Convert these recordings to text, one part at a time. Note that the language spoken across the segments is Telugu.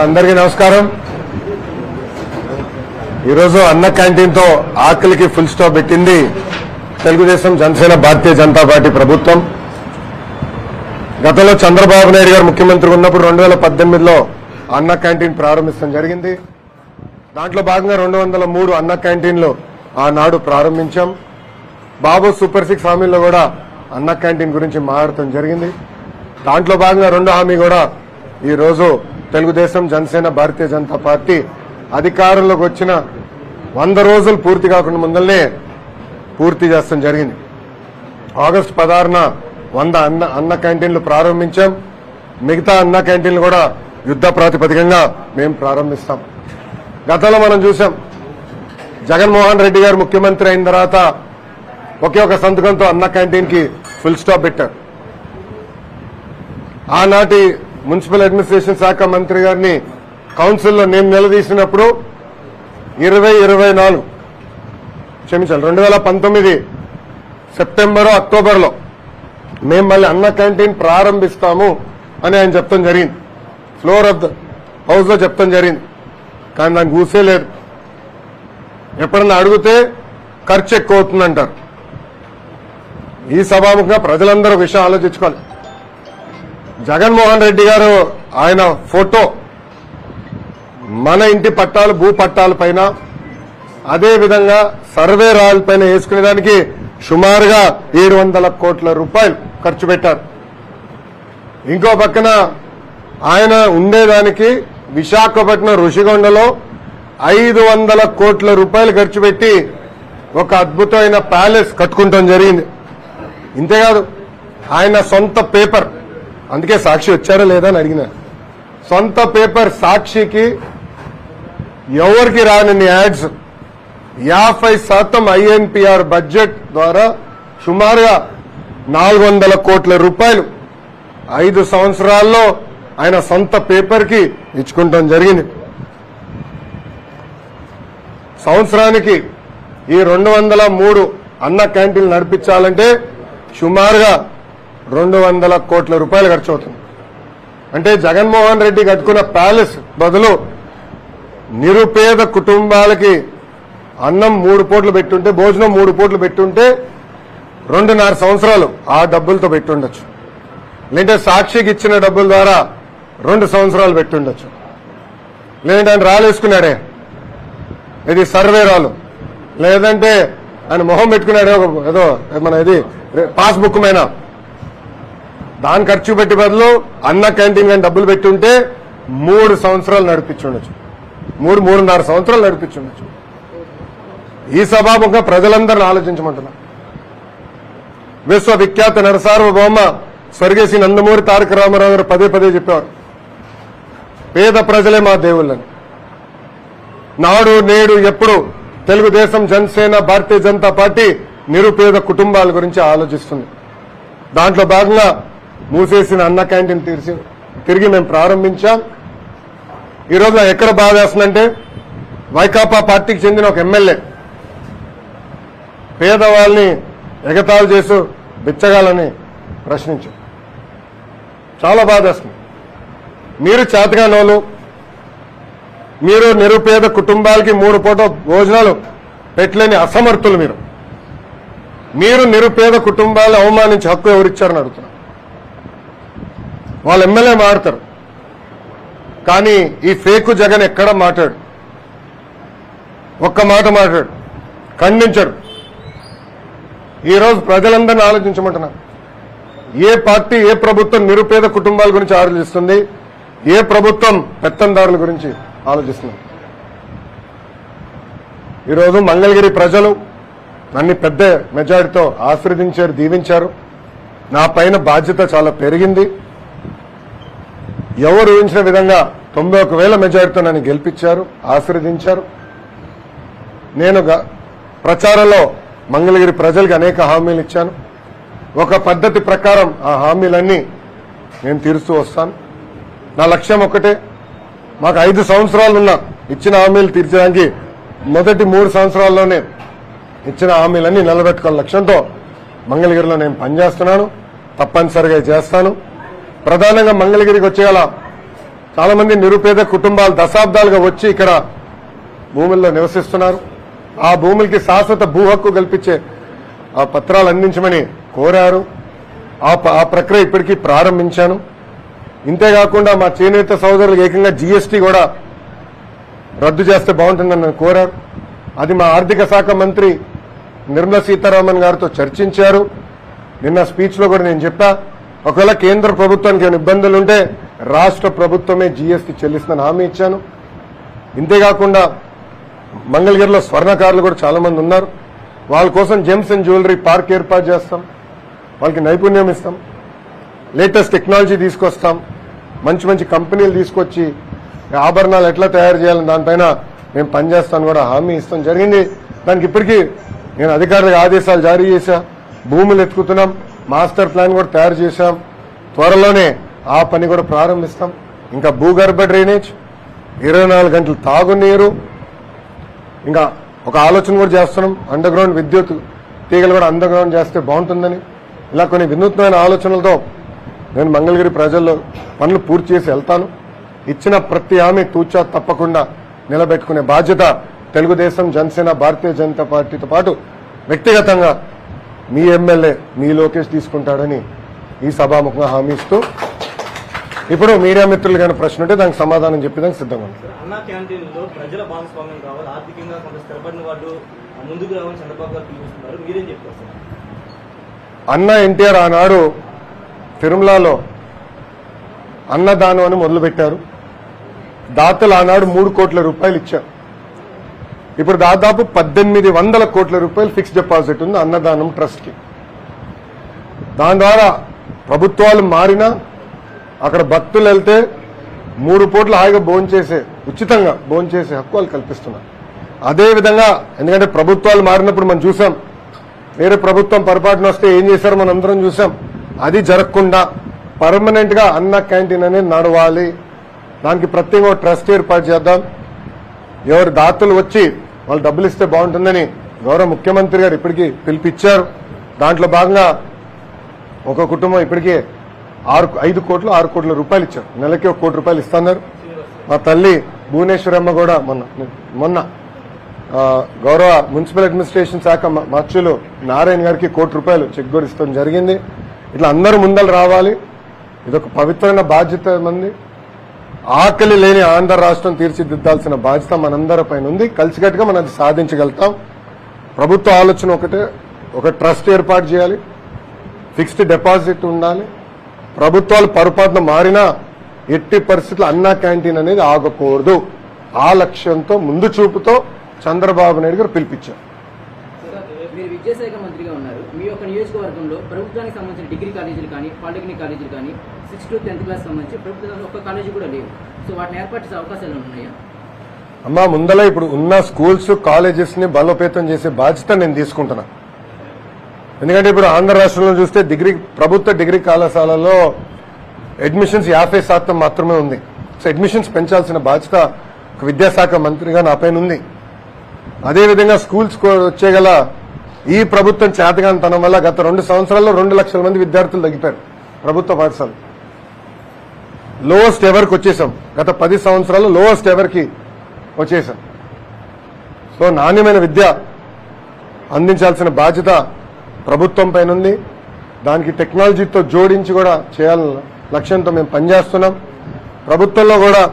అందరికీ నమస్కారం. ఈరోజు అన్న క్యాంటీన్ తో ఆకలికి ఫుల్ స్టాప్ పెట్టింది తెలుగుదేశం జనసేన భారతీయ జనతా పార్టీ ప్రభుత్వం. గతంలో చంద్రబాబు నాయుడు గారు ముఖ్యమంత్రి ఉన్నప్పుడు 2018లో అన్న క్యాంటీన్ ప్రారంభించడం జరిగింది. దాంట్లో భాగంగా 203 అన్న క్యాంటీన్లు ఆనాడు ప్రారంభించాం. బాబు సూపర్ 6 హామీల్లో కూడా అన్న క్యాంటీన్ గురించి మాట్లాడటం జరిగింది. దాంట్లో భాగంగా 2వ హామీ కూడా ఈ రోజు తెలుగుదేశం జనసేన భారతీయ జనతా పార్టీ అధికారంలోకి వచ్చిన 100 రోజులు పూర్తి కాకుండా ముందల్నే పూర్తి చేస్తాం జరిగింది. ఆగస్టు 16న 100 అన్న క్యాంటీన్లు ప్రారంభించాం. మిగతా అన్న క్యాంటీన్లు కూడా యుద్ధ ప్రాతిపదికంగా మేము ప్రారంభిస్తాం. గతంలో మనం చూసాం, జగన్మోహన్ రెడ్డి గారు ముఖ్యమంత్రి అయిన తర్వాత ఒకే ఒక సంతకంతో అన్న క్యాంటీన్ కి ఫుల్ స్టాప్ పెట్టారు. ఆనాటి మున్సిపల్ అడ్మినిస్ట్రేషన్ శాఖ మంత్రి గారిని కౌన్సిల్లో నేను నిలదీసినప్పుడు 2019 సెప్టెంబర్ అక్టోబర్లో మేము మళ్ళీ అన్న క్యాంటీన్ ప్రారంభిస్తాము అని ఆయన చెప్తాం జరిగింది. ఫ్లోర్ ఆఫ్ ద హౌస్ లో చెప్తాం జరిగింది. కానీ దానికి ఊసే లేదు. ఎప్పుడన్నా అడిగితే ఖర్చు ఎక్కువ అవుతుందంటారు. ఈ సభాముఖంగా ప్రజలందరూ విషయం ఆలోచించుకోవాలి. జగన్మోహన్ రెడ్డి గారు ఆయన ఫోటో మన ఇంటి పట్టాలు భూ పట్టాల పైన, అదేవిధంగా సర్వే రాయల పైన వేసుకునేదానికి సుమారుగా 700 కోట్ల రూపాయలు ఖర్చు పెట్టారు. ఇంకో పక్కన ఆయన ఉండేదానికి విశాఖపట్నం ఋషికొండలో 500 కోట్ల రూపాయలు ఖర్చు పెట్టి ఒక అద్భుతమైన ప్యాలెస్ కట్టుకుంటాం జరిగింది. ఇంతేకాదు, ఆయన సొంత పేపర్, అందుకే సాక్షి వచ్చారా లేదా అని అడిగిన, సొంత పేపర్ సాక్షికి ఎవరికి రాని యాడ్స్ 50% ఐఎన్పిఆర్ బడ్జెట్ ద్వారా సుమారుగా 400 కోట్ల రూపాయలు 5 సంవత్సరాల్లో ఆయన సొంత పేపర్ కి ఇచ్చుకుంటాం జరిగింది. సంవత్సరానికి ఈ 203 అన్న క్యాంటీన్లు నడిపించాలంటే సుమారుగా 200 కోట్ల రూపాయలు ఖర్చు అవుతుంది. అంటే జగన్మోహన్ రెడ్డి కట్టుకున్న ప్యాలెస్ బదులు నిరుపేద కుటుంబాలకి అన్నం 3 పూటలు పెట్టుంటే, భోజనం 3 పూటలు పెట్టుంటే 2.5 సంవత్సరాలు ఆ డబ్బులతో పెట్టుండొచ్చు. లేదంటే సాక్షికి ఇచ్చిన డబ్బుల ద్వారా 2 సంవత్సరాలు పెట్టుండొచ్చు. లేదంటే ఆయన రాలేసుకున్నాడే, ఇది సర్వే రాలు, లేదంటే ఆయన మొహం పెట్టుకున్నాడే ఏదో మన ఇది పాస్బుక్ మైన, దాని ఖర్చు పెట్టి బదులు అన్న క్యాంటీన్ కానీ డబ్బులు పెట్టుంటే 3 సంవత్సరాలు నడిపించుండొచ్చు, 3.5 సంవత్సరాలు నడిపించుండొచ్చు. ఈ సభాముఖంగా ప్రజలందరినీ ఆలోచించమంటున్నా. విశ్వవిఖ్యాత నరసార్వభౌమ స్వర్గీయ నందమూరి తారక రామారావు గారు పదే చెప్పారు, పేద ప్రజలే మా దేవుళ్ళని. నాడు నేడు ఎప్పుడు తెలుగుదేశం జనసేన భారతీయ జనతా పార్టీ నిరుపేద కుటుంబాల గురించి ఆలోచిస్తుంది. దాంట్లో భాగంగా మూసేసిన అన్న క్యాంటీన్ తిరిగి మేము ప్రారంభించాం. ఈరోజు ఎక్కడ బాధ వేస్తుందంటే, వైకాపా పార్టీకి చెందిన ఒక ఎమ్మెల్యే పేదవాళ్ళని ఎగతాళి చేస్తూ బిచ్చగాలని ప్రశ్నించారు. చాలా బాధ వేస్తుంది. మీరు చేతగానోళ్ళు, మీరు నిరుపేద కుటుంబాలకి 3 పూట భోజనాలు పెట్టలేని అసమర్థులు. మీరు నిరుపేద కుటుంబాలను అవమానించే హక్కు ఎవరిచ్చారని అడుగుతున్నారు. వాళ్ళ ఎమ్మెల్యే మాట్లాడతారు, కానీ ఈ ఫేకు జగన్ ఎక్కడ మాట్లాడు, ఒక్క మాట మాట్లాడు, ఖండించడు. ఈరోజు ప్రజలందరినీ ఆలోచించమంటున్నారు. ఏ పార్టీ, ఏ ప్రభుత్వం నిరుపేద కుటుంబాల గురించి ఆలోచిస్తుంది? ఏ ప్రభుత్వం పెత్తందారుల గురించి ఆలోచిస్తుంది? ఈరోజు మంగళగిరి ప్రజలు నన్ను పెద్ద మెజారిటీతో ఆశీర్వదించారు, దీవించారు. నా పైన బాధ్యత చాలా పెరిగింది. ఎవరు ఊహించిన విధంగా 91,000 మెజారిటీతో నన్ను గెలిపించారు, ఆశీర్వదించారు. నేను ప్రచారంలో మంగళగిరి ప్రజలకు అనేక హామీలు ఇచ్చాను. ఒక పద్ధతి ప్రకారం ఆ హామీలన్నీ నేను తీరుస్తూ వస్తాను. నా లక్ష్యం ఒక్కటే, మాకు 5 సంవత్సరాలున్న ఇచ్చిన హామీలు తీర్చడానికి మొదటి 3 సంవత్సరాల్లోనే ఇచ్చిన హామీలన్నీ నిలబెట్టుకోవాల లక్ష్యంతో మంగళగిరిలో నేను పనిచేస్తున్నాను. తప్పనిసరిగా చేస్తాను. ప్రధానంగా మంగళగిరికి వచ్చేయాల చాలా మంది నిరుపేద కుటుంబాలు దశాబ్దాలుగా వచ్చి ఇక్కడ భూముల్లో నివసిస్తున్నారు. ఆ భూములకి శాశ్వత భూ హక్కు కల్పించే ఆ పత్రాలు అందించమని కోరారు. ఆ ప్రక్రియ ఇప్పటికీ ప్రారంభించాను. ఇంతేకాకుండా మా చేనేత సోదరులకు ఏకంగా జీఎస్టీ కూడా రద్దు చేస్తే బాగుంటుందని నన్ను కోరారు. అది మా ఆర్థిక శాఖ మంత్రి నిర్మలా సీతారామన్ గారితో చర్చించారు. నిన్న స్పీచ్ లో కూడా నేను చెప్పా, ఒకవేళ కేంద్ర ప్రభుత్వానికి ఏమైనా ఇబ్బందులు ఉంటే రాష్ట్ర ప్రభుత్వమే జీఎస్టీ చెల్లిస్తుందని హామీ ఇచ్చాను. ఇంతేకాకుండా మంగళగిరిలో స్వర్ణకారులు కూడా చాలా మంది ఉన్నారు. వాళ్ళ కోసం జెమ్స్ అండ్ జ్యువెలరీ పార్క్ ఏర్పాటు చేస్తాం. వాళ్ళకి నైపుణ్యం ఇస్తాం, లేటెస్ట్ టెక్నాలజీ తీసుకొస్తాం, మంచి మంచి కంపెనీలు తీసుకొచ్చి ఆభరణాలు ఎట్లా తయారు చేయాలని దానిపైన మేము పనిచేస్తాను కూడా హామీ ఇస్తాం జరిగింది. దానికి ఇప్పటికీ నేను అధికారులకు ఆదేశాలు జారీ చేశా. భూములు ఎత్తుకుతున్నాం, మాస్టర్ ప్లాన్ కూడా తయారు చేశాం. త్వరలోనే ఆ పని కూడా ప్రారంభిస్తాం. ఇంకా భూగర్భ డ్రైనేజ్, 24 గంటలు తాగునీరు, ఇంకా ఒక ఆలోచన కూడా చేస్తున్నాం, అండర్ గ్రౌండ్ విద్యుత్ తీగలు కూడా అండర్ గ్రౌండ్ చేస్తే బాగుంటుందని. ఇలా కొన్ని వినూత్నమైన ఆలోచనలతో నేను మంగళగిరి ప్రజల్లో పనులు పూర్తి చేసి వెళ్తాను. ఇచ్చిన ప్రతి హామీ తూచా తప్పకుండా నిలబెట్టుకునే బాధ్యత తెలుగుదేశం, జనసేన, భారతీయ జనతా పార్టీతో పాటు వ్యక్తిగతంగా మీ ఎమ్మెల్యే మీ లోకేష్ తీసుకుంటాడని ఈ సభాముఖంగా హామీ ఇస్తూ, ఇప్పుడు మీడియా మిత్రులు కానీ ప్రశ్న ఉంటే దానికి సమాధానం చెప్పేదానికి సిద్ధంగా ఉంది. అన్నా క్యాంటీన్లో ప్రజల భాగస్వామ్యం కావాలి, ఆర్థికంగా కొంత స్థిరపడిన వాళ్ళు ముందుకు రావాలని చంద్రబాబు గారు పిలుస్తున్నారు, మీరేం చెప్తారు సార్? అన్న ఎన్టీఆర్ ఆనాడు తిరుమలలో అన్నదానం అని మొదలుపెట్టారు. దాతలు ఆనాడు 3 కోట్ల రూపాయలు ఇచ్చారు. ఇప్పుడు దాదాపు 1800 కోట్ల రూపాయలు ఫిక్స్డ్ డిపాజిట్ ఉంది అన్నదానం ట్రస్ట్ కి. దాని ద్వారా ప్రభుత్వాలు మారినా అక్కడ భక్తులు వెళ్తే 3 పూట్ల హాయిగా భోంచేసే, ఉచితంగా భోంచేసే హక్కు వాళ్ళు కల్పిస్తున్నారు. అదేవిధంగా ఎందుకంటే ప్రభుత్వాలు మారినప్పుడు మనం చూసాం, వేరే ప్రభుత్వం పొరపాటున వస్తే ఏం చేశారో మనం అందరం చూసాం. అది జరగకుండా పర్మనెంట్ గా అన్న క్యాంటీన్ అనేది నడవాలి. దానికి ప్రత్యేకంగా ట్రస్ట్ ఏర్పాటు చేద్దాం. ఎవరు దాతలు వచ్చి వాళ్ళు డబ్బులు ఇస్తే బాగుంటుందని గౌరవ ముఖ్యమంత్రి గారు ఇప్పటికీ పిలిపిచ్చారు. దాంట్లో భాగంగా ఒక కుటుంబం ఇప్పటికే 5 కోట్లు 6 కోట్ల రూపాయలు ఇచ్చారు. నెలకి 1 కోటి రూపాయలు ఇస్తున్నారు. మా తల్లి భువనేశ్వరమ్మ కూడా మొన్న గౌరవ మున్సిపల్ అడ్మినిస్ట్రేషన్ శాఖ మార్చులు నారాయణ గారికి 1 కోటి రూపాయలు చెక్ కూడా ఇస్తాం జరిగింది. ఇట్లా అందరూ ముందలు రావాలి. ఇదొక పవిత్రమైన బాధ్యత మంది. ఆకలి లేని ఆంధ్ర రాష్ట్రం తీర్చిదిద్దాల్సిన బాధ్యత మనందరి పైన ఉంది. కలిసికట్టుగా మనం అది సాధించగలుగుతాం. ప్రభుత్వ ఆలోచన ఒకటే, ఒక ట్రస్ట్ ఏర్పాటు చేయాలి, ఫిక్స్డ్ డిపాజిట్ ఉండాలి. ప్రభుత్వాలు పొరపాటున మారినా ఎట్టి పరిస్థితుల్లో అన్నా క్యాంటీన్ అనేది ఆగకూడదు. ఆ లక్ష్యంతో ముందు చూపుతో చంద్రబాబు నాయుడు గారు పిలిపించారు. మీరు విద్యాశాఖ మంత్రిగా ఉన్నారు. మీ యొక్క నియోజకవర్గంలో ప్రభుత్వానికి సంబంధించిన డిగ్రీ కాలేజీలు కానీ పాలిటెక్నిక్ కాలేజీలు కానీ 6th to 10th క్లాస్ సంబంధించి ప్రభుత్వం ఒక్క కాలేజీ కూడా లేవు. సో వాటిని ఏర్పాటు చేసే అవకాశాలు ఉన్నాయా? అమ్మా, ముందల ఇప్పుడు ఉన్న స్కూల్స్ కాలేజెస్ ని బలోపేతం చేసే బాధ్యత నేను తీసుకుంటున్నా. ఎందుకంటే ఇప్పుడు ఆంధ్ర రాష్ట్రంలో చూస్తే ప్రభుత్వ డిగ్రీ కళాశాలలో అడ్మిషన్స్ 50% మాత్రమే ఉంది. సో అడ్మిషన్స్ పెంచాల్సిన బాధ్యత ఒక విద్యాశాఖ మంత్రిగా నా పైన ఉంది. అదేవిధంగా స్కూల్స్ వచ్చేగల ఈ ప్రభుత్వం చేతగానితనం వల్ల గత 2 సంవత్సరాల్లో 2 లక్షల మంది విద్యార్థులు తగ్గిపోయారు ప్రభుత్వ పాఠశాలలు. లోవెస్ట్ ఎవర్కి వచ్చేసాం. గత 10 సంవత్సరాల్లో లోవెస్ట్ ఎవర్కి వచ్చేసాం. సో నాణ్యమైన విద్య అందించాల్సిన బాధ్యత ప్రభుత్వం పైన ఉంది. దానికి టెక్నాలజీతో జోడించి కూడా చేయాలన్న లక్ష్యంతో మేము పనిచేస్తున్నాం. ప్రభుత్వంలో కూడా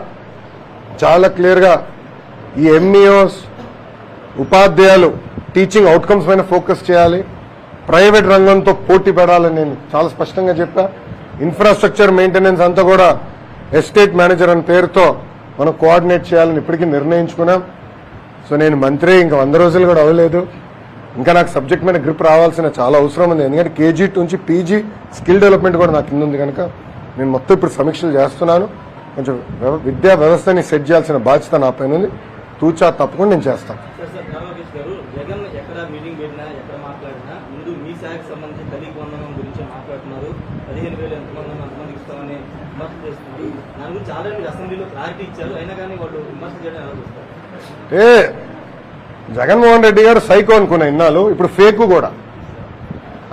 చాలా క్లియర్గా ఈ ఎంఈఓస్, ఉపాధ్యాయులు టీచింగ్ అవుట్కమ్స్ పైన ఫోకస్ చేయాలి. ప్రైవేట్ రంగంతో పోటీ పడాలని నేను చాలా స్పష్టంగా చెప్పా. ఇన్ఫ్రాస్ట్రక్చర్ మెయింటెనెన్స్ అంతా కూడా ఎస్టేట్ మేనేజర్ అనే పేరుతో మనం కోఆర్డినేట్ చేయాలని ఇప్పటికీ నిర్ణయించుకున్నాం. సో నేను మంత్రి ఇంకా 100 రోజులు కూడా అవ్వలేదు. ఇంకా నాకు సబ్జెక్ట్ మీద గ్రిప్ రావాల్సిన చాలా అవసరం ఉంది. ఎందుకంటే కేజీ నుంచి పీజీ స్కిల్ డెవలప్మెంట్ కూడా నాకు కింద ఉంది కనుక నేను మొత్తం ఇప్పుడు సమీక్షలు చేస్తున్నాను. కొంచెం విద్యా వ్యవస్థని సెట్ చేయాల్సిన బాధ్యత నా పైన ఉంది. తూచా తప్పకుండా నేను చేస్తాను. జగన్ ఎక్కడ మీటింగ్ పెట్టినా ఎక్కడ మాట్లాడినా ముందు మీ శాఖకు సంబంధించి తల్లికి వందనం గురించి మాట్లాడుతున్నారు. 15,000 ఎంతమంది అంతమంది ఇస్తామని విమర్శ చేస్తున్నారు. దాని గురించి ఆల్రెడీ మీరు అసెంబ్లీలో క్లారిటీ ఇచ్చారు. అయినా కానీ వాళ్ళు విమర్శ చేయడం ఎలా చూస్తారు? జగన్మోహన్ రెడ్డి గారు సైకో అనుకున్న ఇన్నాళ్ళు, ఇప్పుడు ఫేక్ కూడా.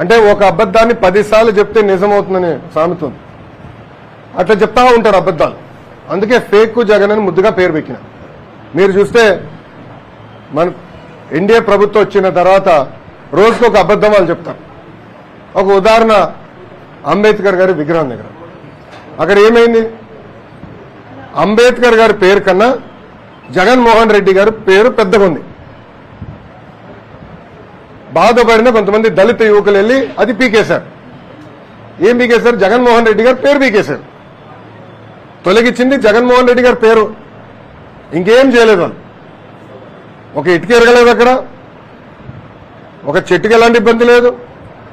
అంటే ఒక అబద్ధాన్ని 10 సార్లు చెప్తే నిజమవుతుందని సామెత ఉంది. అట్లా చెప్తా ఉంటారు అబద్ధాలు. అందుకే ఫేక్ జగన్ అని ముద్దుగా పేరు పెట్టిన. మీరు చూస్తే మన ఎన్డీఏ ప్రభుత్వం వచ్చిన తర్వాత రోజుకు ఒక అబద్ధం వాళ్ళు చెప్తారు. ఒక ఉదాహరణ, అంబేద్కర్ గారి విగ్రహం దగ్గర అక్కడ ఏమైంది? అంబేద్కర్ గారి పేరు కన్నా జగన్మోహన్ రెడ్డి గారి పేరు పెద్దగా ఉంది. బాధపడిన కొంతమంది దళిత యువకులు వెళ్ళి అది పీకేశారు. ఏం పీకేశారు? జగన్మోహన్ రెడ్డి గారి పేరు పీకేశారు. తొలగించింది జగన్మోహన్ రెడ్డి గారి పేరు, ఇంకేం చేయలేదు వాళ్ళు. ఒక ఇటుక ఎరగలేదు అక్కడ, ఒక చెట్టుకి ఎలాంటి ఇబ్బంది లేదు.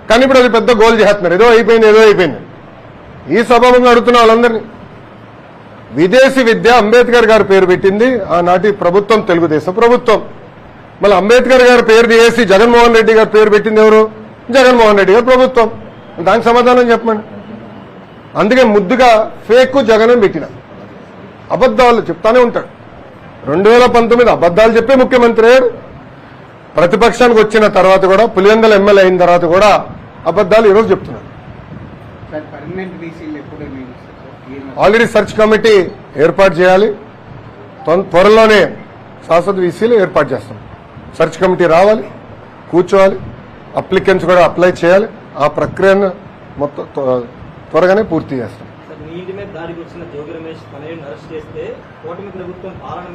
కానీ ఇప్పుడు అది పెద్ద గోల్ చేస్తున్నారు, ఏదో అయిపోయింది. ఈ సభాముగా అడుగుతున్న వాళ్ళందరినీ, విదేశీ విద్య అంబేద్కర్ గారి పేరు పెట్టింది ఆనాటి ప్రభుత్వం, తెలుగుదేశం ప్రభుత్వం. మళ్ళీ అంబేద్కర్ గారి పేరు తీసి జగన్మోహన్ రెడ్డి గారి పేరు పెట్టింది ఎవరు? జగన్మోహన్ రెడ్డి గారి ప్రభుత్వం. దానికి సమాధానం చెప్పండి. అందుకే ముద్దుగా ఫేక్ జగన్ అని పెట్టిన. అబద్ధాలు చెప్తానే ఉంటాడు. 2019 అబద్ధాలు చెప్పే ముఖ్యమంత్రి అయ్యాడు. ప్రతిపక్షానికి వచ్చిన తర్వాత కూడా, పులివెందుల ఎమ్మెల్యే అయిన తర్వాత కూడా అబద్ధాలు ఈరోజు చెప్తున్నారు. ఆల్రెడీ సెర్చ్ కమిటీ ఏర్పాటు చేయాలి. త్వరలోనే శాశ్వత వీసీలు ఏర్పాటు చేస్తాం. సెర్చ్ కమిటీ రావాలి, కూర్చోవాలి, అప్లికెంట్స్ కూడా అప్లై చేయాలి. ఆ ప్రక్రియను మొత్తం త్వరగానే పూర్తి చేస్తాం. సార్, మీ ఇంటి మీద దాడికి వచ్చిన జోగి రమేష్ తనయుడిని అరెస్ట్ చేస్తే కూటమి ప్రభుత్వం పాలన